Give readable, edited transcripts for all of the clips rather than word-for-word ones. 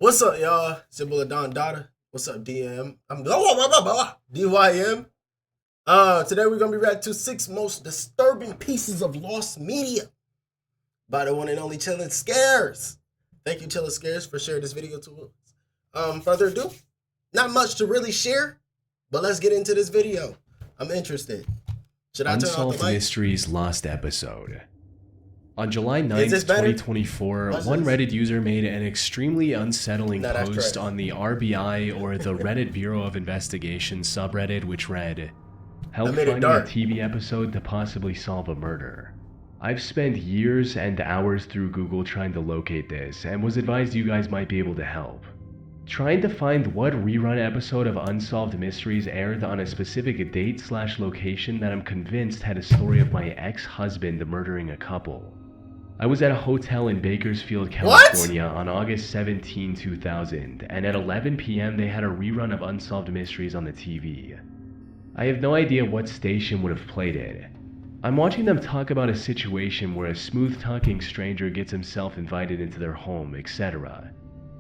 What's up, y'all? Symbol of Don Dada. What's up, DM? I'm DYM. Today we're gonna be reacting to 6 most disturbing pieces of lost media by the one and only Chillin' Scares. Thank you, Chillin' Scares, for sharing this video to us. Further ado, not much to really share, but let's get into this video. I'm interested. Should I turn off Unsolved the mic? Mysteries Lost Episode. On July 9th, this better? 2024, Watch one this. Reddit user made an extremely unsettling No, that's post correct. on the RBI, or the Reddit Bureau of Investigation subreddit, which read, "Help made it finding a dark. TV episode to possibly solve a murder. I've spent years and hours through Google trying to locate this, and was advised you guys might be able to help. Trying to find what rerun episode of Unsolved Mysteries aired on a specific date/location that I'm convinced had a story of my ex-husband murdering a couple. I was at a hotel in Bakersfield, California on August 17, 2000, and at 11 p.m. they had a rerun of Unsolved Mysteries on the TV. I have no idea what station would have played it. I'm watching them talk about a situation where a smooth-talking stranger gets himself invited into their home, etc.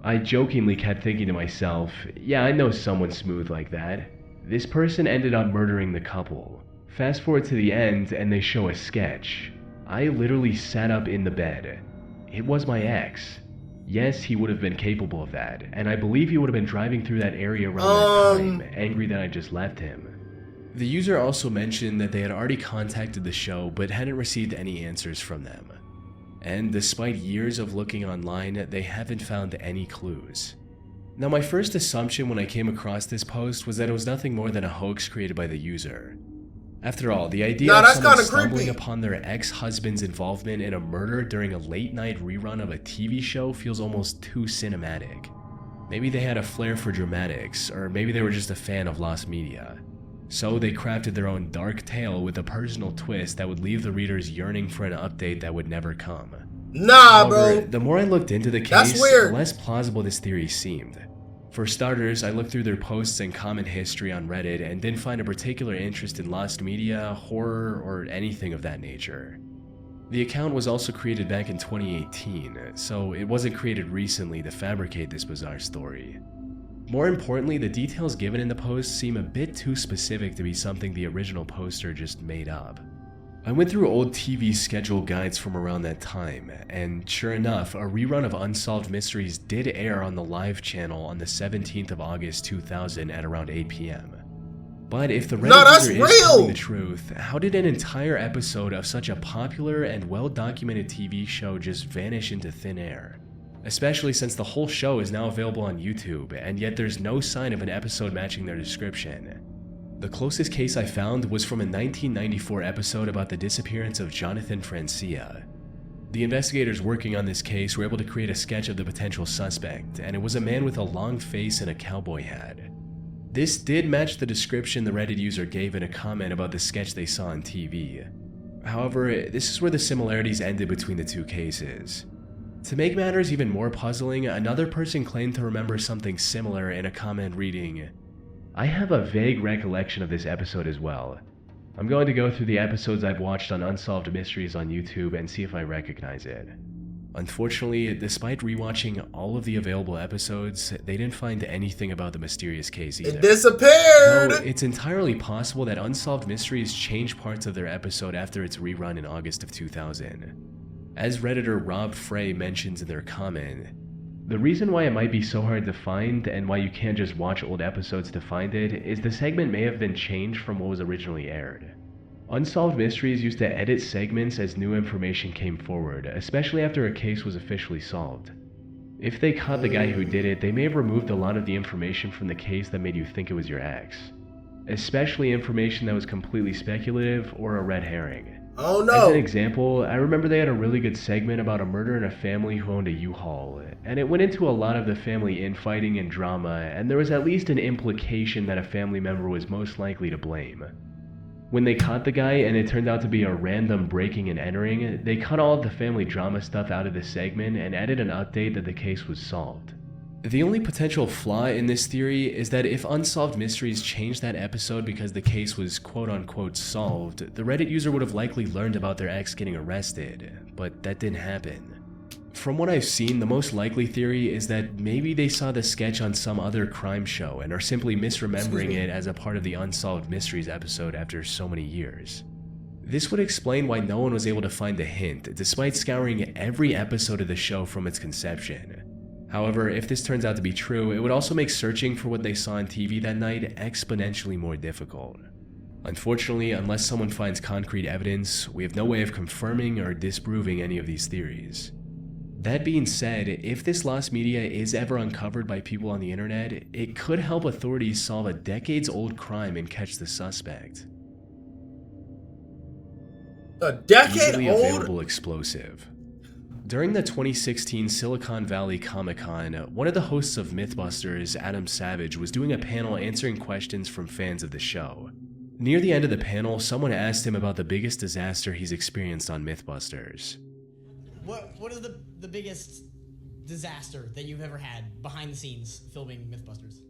I jokingly kept thinking to myself, yeah, I know someone smooth like that. This person ended up murdering the couple. Fast forward to the end and they show a sketch. I literally sat up in the bed. It was my ex. Yes, he would have been capable of that, and I believe he would have been driving through that area around that time, angry that I just left him." The user also mentioned that they had already contacted the show but hadn't received any answers from them. And despite years of looking online, they haven't found any clues. Now, my first assumption when I came across this post was that it was nothing more than a hoax created by the user. After all, the idea of someone stumbling upon their ex-husband's involvement in a murder during a late-night rerun of a TV show feels almost too cinematic. Maybe they had a flair for dramatics, or maybe they were just a fan of lost media. So they crafted their own dark tale with a personal twist that would leave the readers yearning for an update that would never come. Nah, However, bro. the more I looked into the That's case, weird. the less plausible this theory seemed. For starters, I looked through their posts and comment history on Reddit and didn't find a particular interest in lost media, horror, or anything of that nature. The account was also created back in 2018, so it wasn't created recently to fabricate this bizarre story. More importantly, the details given in the post seem a bit too specific to be something the original poster just made up. I went through old TV schedule guides from around that time, and sure enough, a rerun of Unsolved Mysteries did air on the live channel on the 17th of August 2000 at around 8 p.m. But if the Reddit user is telling the truth, how did an entire episode of such a popular and well-documented TV show just vanish into thin air? Especially since the whole show is now available on YouTube, and yet there's no sign of an episode matching their description. The closest case I found was from a 1994 episode about the disappearance of Jonathan Francia. The investigators working on this case were able to create a sketch of the potential suspect, and it was a man with a long face and a cowboy hat. This did match the description the Reddit user gave in a comment about the sketch they saw on TV. However, this is where the similarities ended between the two cases. To make matters even more puzzling, another person claimed to remember something similar in a comment reading, "I have a vague recollection of this episode as well. I'm going to go through the episodes I've watched on Unsolved Mysteries on YouTube and see if I recognize it." Unfortunately, despite rewatching all of the available episodes, they didn't find anything about the mysterious case either. It disappeared! Though it's entirely possible that Unsolved Mysteries changed parts of their episode after its rerun in August of 2000. As Redditor Rob Frey mentions in their comment, "The reason why it might be so hard to find and why you can't just watch old episodes to find it is the segment may have been changed from what was originally aired. Unsolved Mysteries used to edit segments as new information came forward, especially after a case was officially solved. If they caught the guy who did it, they may have removed a lot of the information from the case that made you think it was your ex. Especially information that was completely speculative or a red herring. Oh no. As an example, I remember they had a really good segment about a murder in a family who owned a U-Haul, and it went into a lot of the family infighting and drama, and there was at least an implication that a family member was most likely to blame. When they caught the guy and it turned out to be a random breaking and entering, they cut all of the family drama stuff out of the segment and added an update that the case was solved. The only potential flaw in this theory is that if Unsolved Mysteries changed that episode because the case was quote-unquote solved, the Reddit user would have likely learned about their ex getting arrested, but that didn't happen. From what I've seen, the most likely theory is that maybe they saw the sketch on some other crime show and are simply misremembering it as a part of the Unsolved Mysteries episode after so many years. This would explain why no one was able to find the hint, despite scouring every episode of the show from its conception. However, if this turns out to be true, it would also make searching for what they saw on TV that night exponentially more difficult. Unfortunately, unless someone finds concrete evidence, we have no way of confirming or disproving any of these theories. That being said, if this lost media is ever uncovered by people on the internet, it could help authorities solve a decades-old crime and catch the suspect. A decade Easily old? available explosive. During the 2016 Silicon Valley Comic-Con, one of the hosts of Mythbusters, Adam Savage, was doing a panel answering questions from fans of the show. Near the end of the panel, someone asked him about the biggest disaster he's experienced on Mythbusters. What is the biggest disaster that you've ever had behind the scenes filming Mythbusters?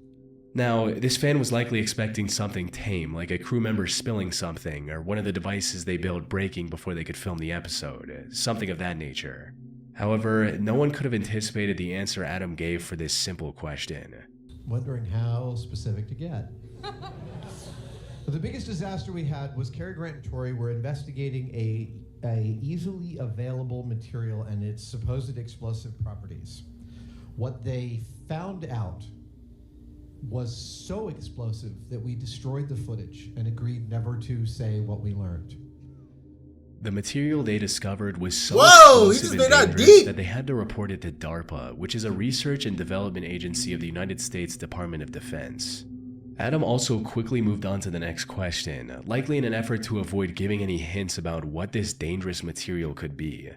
Now, this fan was likely expecting something tame, like a crew member spilling something, or one of the devices they built breaking before they could film the episode, something of that nature. However, no one could have anticipated the answer Adam gave for this simple question. Wondering how specific to get. The biggest disaster we had was Cary Grant and Tori were investigating a easily available material and its supposed explosive properties. What they found out was so explosive that we destroyed the footage and agreed never to say what we learned. The material they discovered was so explosive and dangerous that they had to report it to DARPA, which is a research and development agency of the United States Department of Defense. Adam also quickly moved on to the next question, likely in an effort to avoid giving any hints about what this dangerous material could be.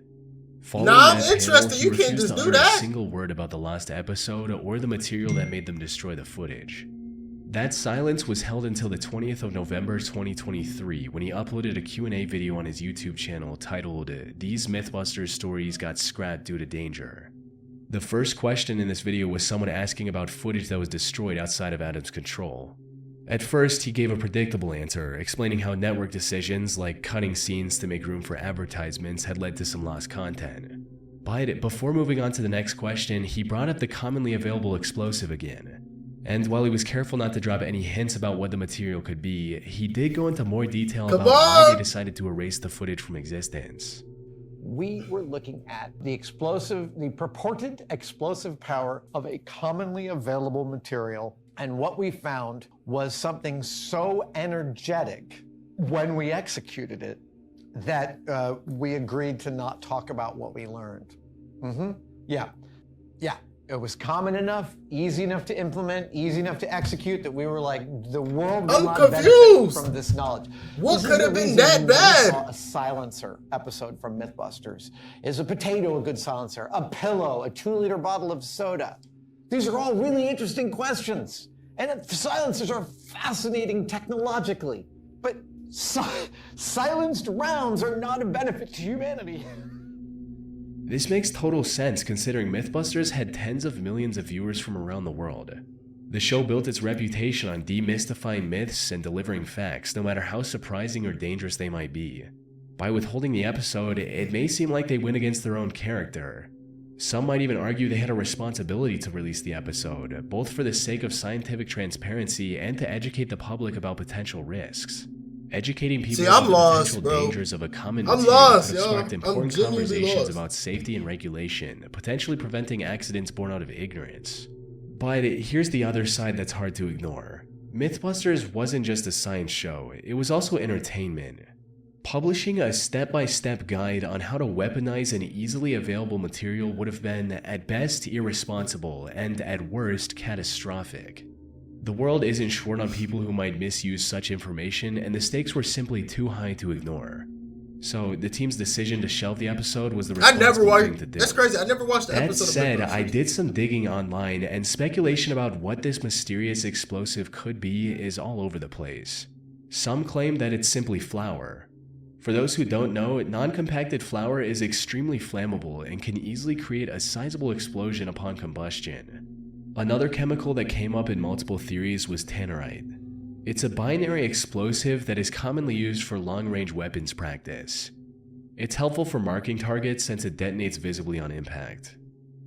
Following I'm that interested. panel, You he can't refused just to do utter that. a single word about the lost episode or the material that made them destroy the footage. That silence was held until the 20th of November 2023 when he uploaded a Q&A video on his YouTube channel titled, "These Mythbusters Stories Got Scrapped Due to Danger." The first question in this video was someone asking about footage that was destroyed outside of Adam's control. At first, he gave a predictable answer, explaining how network decisions like cutting scenes to make room for advertisements had led to some lost content. But before moving on to the next question, he brought up the commonly available explosive again. And while he was careful not to drop any hints about what the material could be, he did go into more detail about why they decided to erase the footage from existence. We were looking at the purported explosive power of a commonly available material, and what we found was something so energetic when we executed it that we agreed to not talk about what we learned. Yeah. It was common enough, easy enough to implement, easy enough to execute that we were like, the world will not benefit from this knowledge. What could have been that bad? A silencer episode from Mythbusters. Is a potato a good silencer? A pillow, a 2-liter bottle of soda? These are all really interesting questions. And silencers are fascinating technologically. But silenced rounds are not a benefit to humanity. This makes total sense considering Mythbusters had tens of millions of viewers from around the world. The show built its reputation on demystifying myths and delivering facts, no matter how surprising or dangerous they might be. By withholding the episode, it may seem like they went against their own character. Some might even argue they had a responsibility to release the episode, both for the sake of scientific transparency and to educate the public about potential risks. Educating people about the potential dangers of a common material could have sparked important conversations about safety and regulation, potentially preventing accidents born out of ignorance. But here's the other side that's hard to ignore. Mythbusters wasn't just a science show, it was also entertainment. Publishing a step-by-step guide on how to weaponize an easily available material would have been, at best, irresponsible and, at worst, catastrophic. The world isn't short on people who might misuse such information, and the stakes were simply too high to ignore. So, the team's decision to shelve the episode was the responsible thing to do. That's crazy, I never watched the episode. That said, I did some digging online, and speculation about what this mysterious explosive could be is all over the place. Some claim that it's simply flour. For those who don't know, non-compacted flour is extremely flammable and can easily create a sizable explosion upon combustion. Another chemical that came up in multiple theories was tannerite. It's a binary explosive that is commonly used for long-range weapons practice. It's helpful for marking targets since it detonates visibly on impact.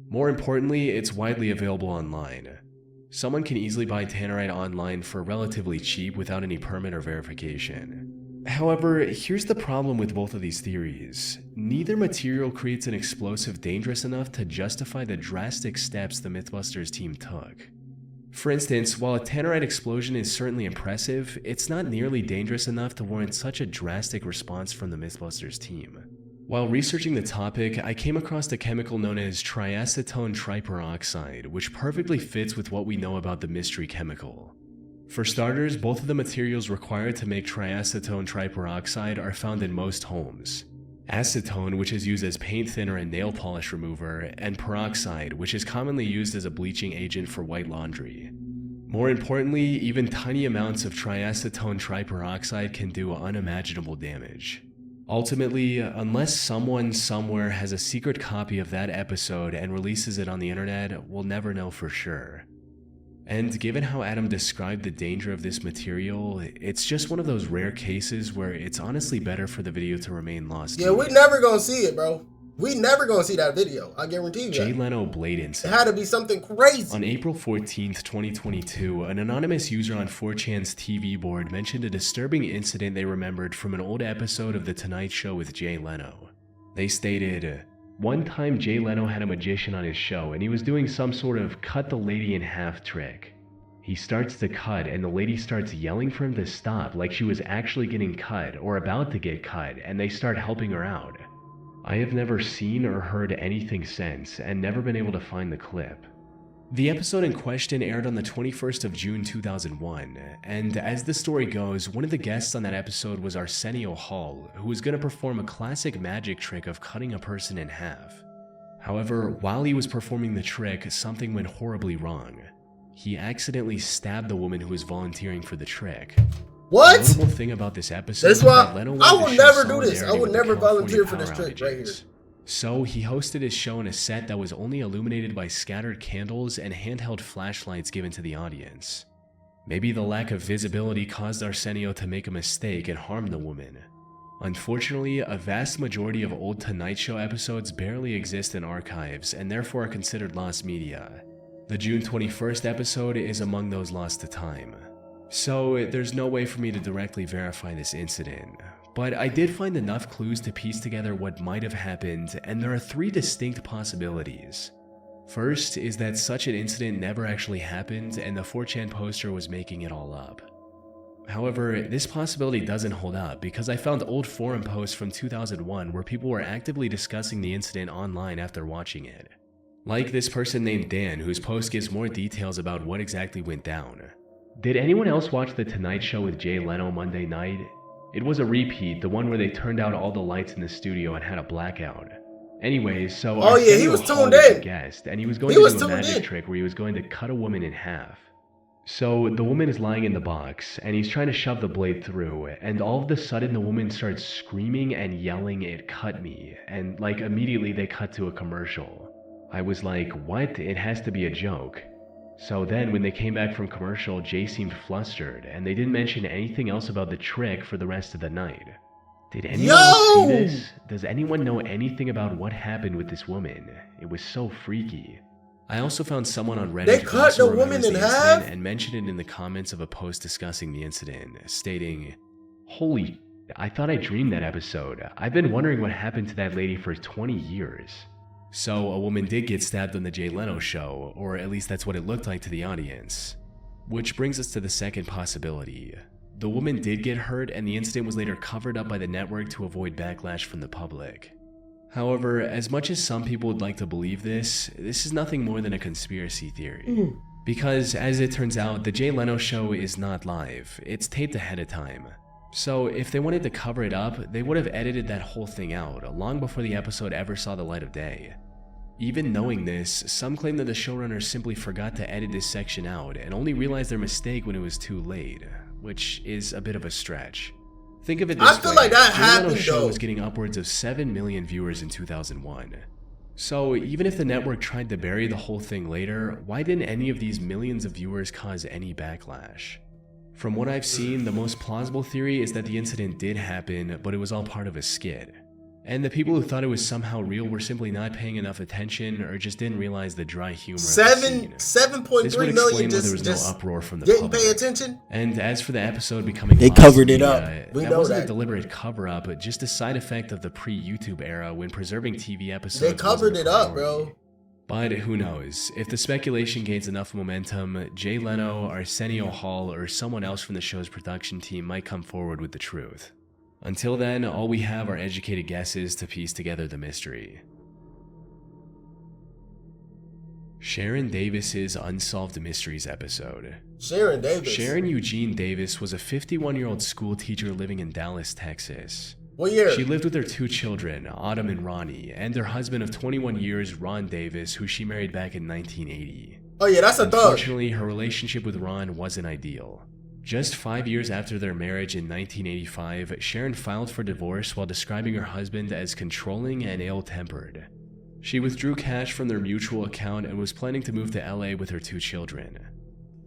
More importantly, it's widely available online. Someone can easily buy tannerite online for relatively cheap without any permit or verification. However, here's the problem with both of these theories. Neither material creates an explosive dangerous enough to justify the drastic steps the Mythbusters team took. For instance, while a tannerite explosion is certainly impressive, it's not nearly dangerous enough to warrant such a drastic response from the Mythbusters team. While researching the topic, I came across a chemical known as triacetone triperoxide, which perfectly fits with what we know about the mystery chemical. For starters, both of the materials required to make triacetone triperoxide are found in most homes. Acetone, which is used as paint thinner and nail polish remover, and peroxide, which is commonly used as a bleaching agent for white laundry. More importantly, even tiny amounts of triacetone triperoxide can do unimaginable damage. Ultimately, unless someone somewhere has a secret copy of that episode and releases it on the internet, we'll never know for sure. And given how Adam described the danger of this material, it's just one of those rare cases where it's honestly better for the video to remain lost. Yeah, we never gonna see it, bro. We never gonna see that video. I guarantee you Jay that. Leno Blade It Incident. had to be something crazy. On April 14th, 2022, an anonymous user on 4chan's TV board mentioned a disturbing incident they remembered from an old episode of The Tonight Show with Jay Leno. They stated, "One time Jay Leno had a magician on his show and he was doing some sort of cut the lady in half trick. He starts to cut and the lady starts yelling for him to stop like she was actually getting cut or about to get cut, and they start helping her out. I have never seen or heard anything since and never been able to find the clip." The episode in question aired on the 21st of June 2001, and as the story goes, one of the guests on that episode was Arsenio Hall, who was going to perform a classic magic trick of cutting a person in half. However, while he was performing the trick, something went horribly wrong. He accidentally stabbed the woman who was volunteering for the trick. What? The notable thing about this episode That's is why that Leno I wanted will to show never do this. I solidarity will with the never California volunteer for this power trick right here. outages. So he hosted his show in a set that was only illuminated by scattered candles and handheld flashlights given to the audience. Maybe the lack of visibility caused Arsenio to make a mistake and harm the woman. Unfortunately, a vast majority of old Tonight Show episodes barely exist in archives and therefore are considered lost media. The June 21st episode is among those lost to time. So there's no way for me to directly verify this incident. But I did find enough clues to piece together what might have happened, and there are three distinct possibilities. First is that such an incident never actually happened and the 4chan poster was making it all up. However, this possibility doesn't hold up because I found old forum posts from 2001 where people were actively discussing the incident online after watching it. Like this person named Dan, whose post gives more details about what exactly went down. "Did anyone else watch The Tonight Show with Jay Leno Monday night? It was a repeat, the one where they turned out all the lights in the studio and had a blackout. Anyways, so Oh yeah, he Arsenio was Hall tuned was a in. guest, and he was going He to was do a tuned magic in. trick where he was going to cut a woman in half. So the woman is lying in the box, and he's trying to shove the blade through, and all of a sudden the woman starts screaming and yelling, 'It cut me,' and like immediately they cut to a commercial. I was like, what? It has to be a joke. So then when they came back from commercial, Jay seemed flustered, and they didn't mention anything else about the trick for the rest of the night. Did anyone else see this? Does anyone know anything about what happened with this woman? It was so freaky." I also found someone on Reddit They who cut also the woman remembers in the half? incident and mentioned it in the comments of a post discussing the incident, stating, "Holy, I thought I dreamed that episode. I've been wondering what happened to that lady for 20 years. So a woman did get stabbed on the Jay Leno show, or at least that's what it looked like to the audience. Which brings us to the second possibility. The woman did get hurt and the incident was later covered up by the network to avoid backlash from the public. However, as much as some people would like to believe this is nothing more than a conspiracy theory. Because, as it turns out, the Jay Leno show is not live, it's taped ahead of time. So if they wanted to cover it up, they would have edited that whole thing out, long before the episode ever saw the light of day. Even knowing this, some claim that the showrunners simply forgot to edit this section out and only realized their mistake when it was too late, which is a bit of a stretch. Think of it this way, I feel like that Jay Leno's happened, show though. was getting upwards of 7 million viewers in 2001. So even if the network tried to bury the whole thing later, why didn't any of these millions of viewers cause any backlash? From what I've seen, the most plausible theory is that the incident did happen, but it was all part of a skit. And the people who thought it was somehow real were simply not paying enough attention or just didn't realize the dry humor of the scene. 7.3 This would million explain why there was just no uproar from the didn't public. pay attention. And as for the episode becoming They lost covered it media, up. We that know wasn't that. a deliberate cover-up, but just a side effect of the pre-YouTube era when preserving TV episodes They covered wasn't a it up, priority. bro. But who knows? If the speculation gains enough momentum, Jay Leno, Arsenio Hall, or someone else from the show's production team might come forward with the truth. Until then, all we have are educated guesses to piece together the mystery. Sharon Davis's Unsolved Mysteries episode. Sharon Davis. Sharon Eugene Davis was a 51-year-old school teacher living in Dallas, Texas. What year? She lived with her 2 children, Autumn and Ronnie, and their husband of 21 years, Ron Davis, who she married back in 1980. Oh yeah, that's a thug. Unfortunately, her relationship with Ron wasn't ideal. Just 5 years after their marriage in 1985, Sharon filed for divorce while describing her husband as controlling and ill-tempered. She withdrew cash from their mutual account and was planning to move to LA with her 2 children.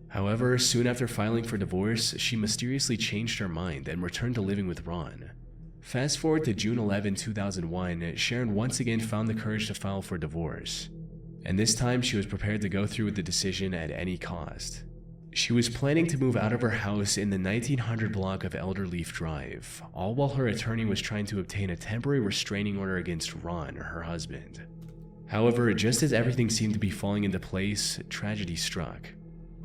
However, soon after filing for divorce, she mysteriously changed her mind and returned to living with Ron. Fast forward to June 11, 2001, Sharon once again found the courage to file for divorce. And this time she was prepared to go through with the decision at any cost. She was planning to move out of her house in the 1900 block of Elderleaf Drive, all while her attorney was trying to obtain a temporary restraining order against Ron, her husband. However, just as everything seemed to be falling into place, tragedy struck.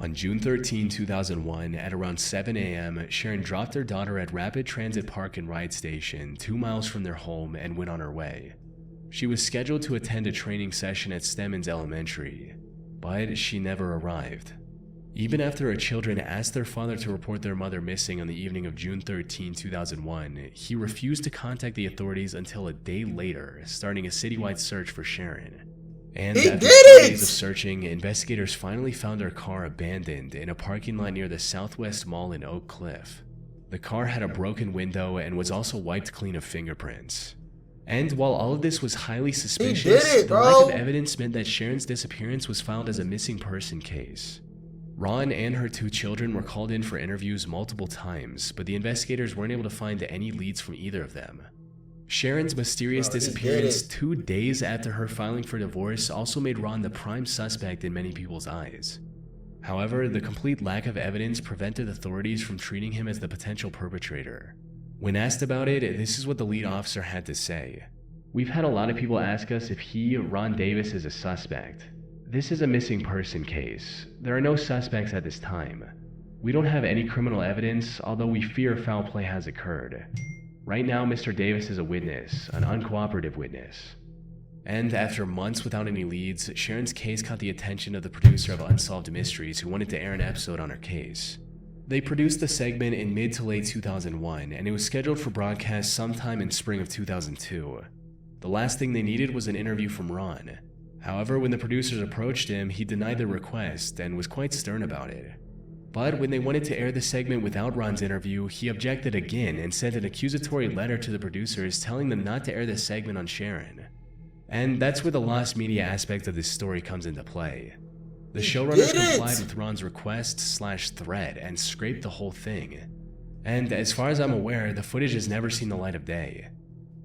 On June 13, 2001, at around 7 a.m., Sharon dropped her daughter at Rapid Transit Park and Ride Station, 2 miles from their home, and went on her way. She was scheduled to attend a training session at Stemmons Elementary, but she never arrived. Even after her children asked their father to report their mother missing on the evening of June 13, 2001, he refused to contact the authorities until a day later, starting a citywide search for Sharon. And He after did 4 it! days of searching, investigators finally found her car abandoned in a parking lot near the Southwest Mall in Oak Cliff. The car had a broken window and was also wiped clean of fingerprints. And while all of this was highly suspicious, it, the bro. lack of evidence meant that Sharon's disappearance was filed as a missing person case. Ron and her 2 children were called in for interviews multiple times, but the investigators weren't able to find any leads from either of them. Sharon's mysterious Bro, he did disappearance it. 2 days after her filing for divorce also made Ron the prime suspect in many people's eyes. However, the complete lack of evidence prevented authorities from treating him as the potential perpetrator. When asked about it, this is what the lead officer had to say. "We've had a lot of people ask us if he, Ron Davis, is a suspect. This is a missing person case. There are no suspects at this time. We don't have any criminal evidence, although we fear foul play has occurred. Right now, Mr. Davis is a witness, an uncooperative witness." And after months without any leads, Sharon's case caught the attention of the producer of Unsolved Mysteries, who wanted to air an episode on her case. They produced the segment in mid to late 2001, and it was scheduled for broadcast sometime in spring of 2002. The last thing they needed was an interview from Ron. However, when the producers approached him, he denied their request and was quite stern about it. But when they wanted to air the segment without Ron's interview, he objected again and sent an accusatory letter to the producers telling them not to air the segment on Sharon. And that's where the lost media aspect of this story comes into play. The showrunners did it! complied with Ron's request/threat and scraped the whole thing. And as far as I'm aware, the footage has never seen the light of day.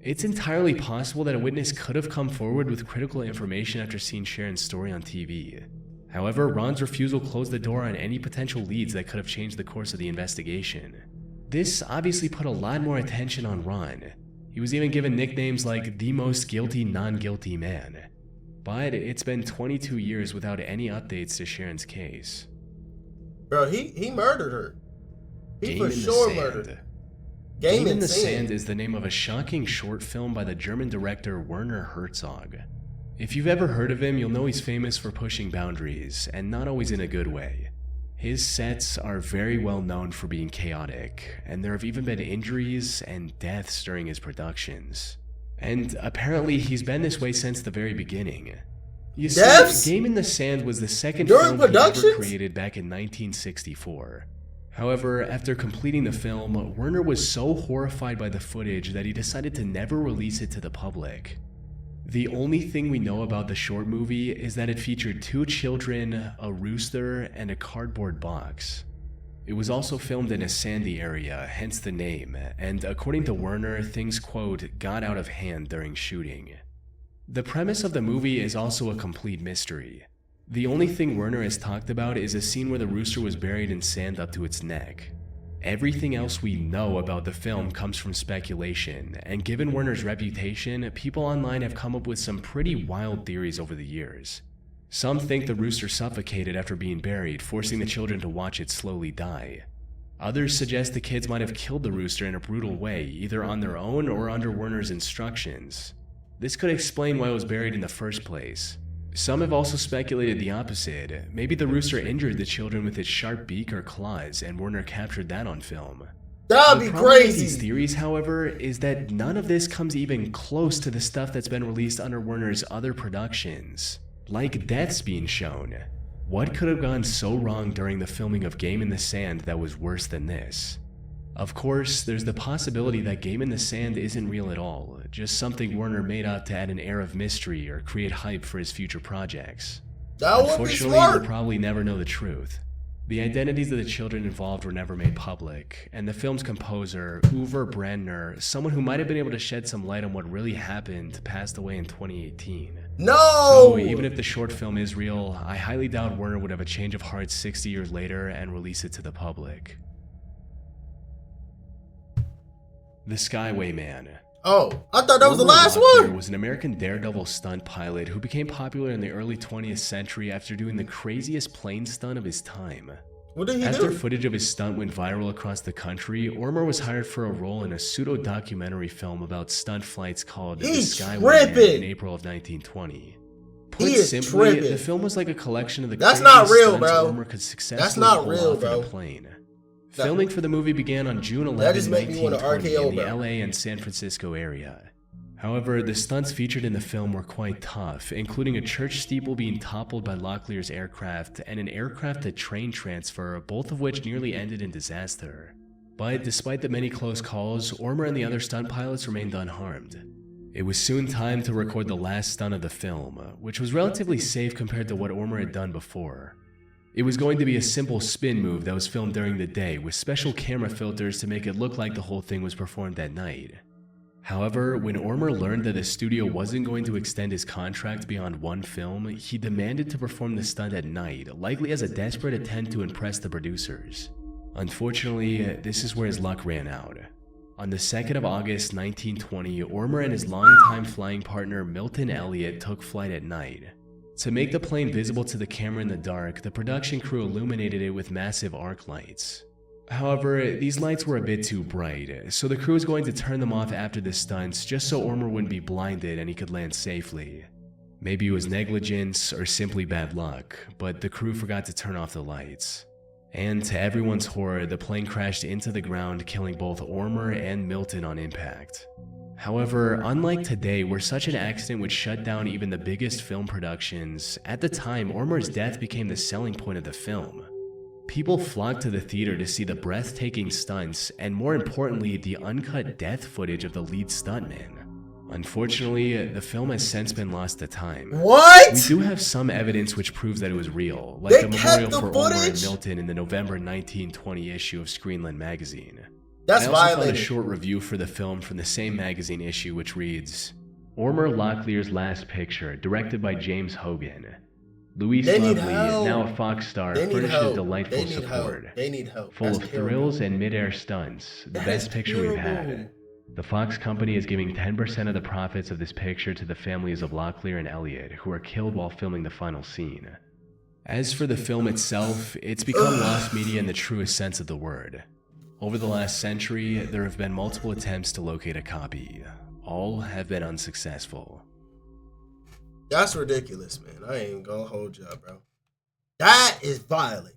It's entirely possible that a witness could have come forward with critical information after seeing Sharon's story on TV. However, Ron's refusal closed the door on any potential leads that could have changed the course of the investigation. This obviously put a lot more attention on Ron. He was even given nicknames like the most guilty non-guilty man. But it's been 22 years without any updates to Sharon's case. Bro, he murdered her. He Game for in the sure Sand. murdered her. Game in the Sand is the name of a shocking short film by the German director Werner Herzog. If you've ever heard of him, you'll know he's famous for pushing boundaries, and not always in a good way. His sets are very well known for being chaotic, and there have even been injuries and deaths during his productions. And apparently he's been this way since the very beginning. You Deaths? see, Game in the Sand was the second During film he ever productions? created back in 1964. However, after completing the film, Werner was so horrified by the footage that he decided to never release it to the public. The only thing we know about the short movie is that it featured 2 children, a rooster, and a cardboard box. It was also filmed in a sandy area, hence the name, and according to Werner, things, quote, got out of hand during shooting. The premise of the movie is also a complete mystery. The only thing Werner has talked about is a scene where the rooster was buried in sand up to its neck. Everything else we know about the film comes from speculation, and given Werner's reputation, people online have come up with some pretty wild theories over the years. Some think the rooster suffocated after being buried, forcing the children to watch it slowly die. Others suggest the kids might have killed the rooster in a brutal way, either on their own or under Werner's instructions. This could explain why it was buried in the first place. Some have also speculated the opposite. Maybe the rooster injured the children with its sharp beak or claws, and Werner captured that on film. That'd be The problem with crazy. these theories, however, is that none of this comes even close to the stuff that's been released under Werner's other productions, like deaths being shown. What could have gone so wrong during the filming of Game in the Sand that was worse than this? Of course, there's the possibility that Game in the Sand isn't real at all, just something Werner made up to add an air of mystery or create hype for his future projects. That would be Unfortunately, smart. we'll probably never know the truth. The identities of the children involved were never made public, and the film's composer, Uwe Brandner, someone who might have been able to shed some light on what really happened, passed away in 2018. No! So even if the short film is real, I highly doubt Werner would have a change of heart 60 years later and release it to the public. The Skyway Man. Oh, I thought that was the Wilbur last Locklear one. was an American daredevil stunt pilot who became popular in the early 20th century after doing the craziest plane stunt of his time. What did he After do? footage of his stunt went viral across the country, Ormer was hired for a role in a pseudo-documentary film about stunt flights called The He's Skyway Man tripping. in April of 1920. He Put is simply, tripping. the film was like a collection of the That's craziest not real, stunts bro. Ormer could successfully That's not pull real, off bro. in a plane. Filming for the movie began on June 11, That just made me want to 1920 in the RKO, bro. LA and San Francisco area. However, the stunts featured in the film were quite tough, including a church steeple being toppled by Locklear's aircraft and an aircraft-to-train transfer, both of which nearly ended in disaster. But despite the many close calls, Ormer and the other stunt pilots remained unharmed. It was soon time to record the last stunt of the film, which was relatively safe compared to what Ormer had done before. It was going to be a simple spin move that was filmed during the day with special camera filters to make it look like the whole thing was performed at night. However, when Ormer learned that the studio wasn't going to extend his contract beyond one film, he demanded to perform the stunt at night, likely as a desperate attempt to impress the producers. Unfortunately, this is where his luck ran out. On the 2nd of August 1920, Ormer and his longtime flying partner Milton Elliott took flight at night. To make the plane visible to the camera in the dark, the production crew illuminated it with massive arc lights. However, these lights were a bit too bright, so the crew was going to turn them off after the stunts just so Ormer wouldn't be blinded and he could land safely. Maybe it was negligence or simply bad luck, but the crew forgot to turn off the lights. And to everyone's horror, the plane crashed into the ground, killing both Ormer and Milton on impact. However, unlike today, where such an accident would shut down even the biggest film productions, at the time, Ormer's death became the selling point of the film. People flocked to the theater to see the breathtaking stunts, and more importantly, the uncut death footage of the lead stuntman. Unfortunately, the film has since been lost to time. What? We do have some evidence which proves that it was real, like They the memorial kept the for Ormer and footage? Milton in the November 1920 issue of Screenland magazine. That's I also found a violated. short review for the film from the same magazine issue which reads, Ormer Locklear's Last Picture, directed by James Hogan. Louise They need Lovely, help. now a Fox star, They need furnishes help. delightful They need support. help. They need help. Full That's of terrible. thrills and mid-air stunts, the That best is picture we've terrible. had. The Fox company is giving 10% of the profits of this picture to the families of Locklear and Elliott, who were killed while filming the final scene. As for the film itself, it's become lost media in the truest sense of the word. Over the last century, there have been multiple attempts to locate a copy. All have been unsuccessful. That's ridiculous, man. I ain't gonna hold you up, bro. That is violent.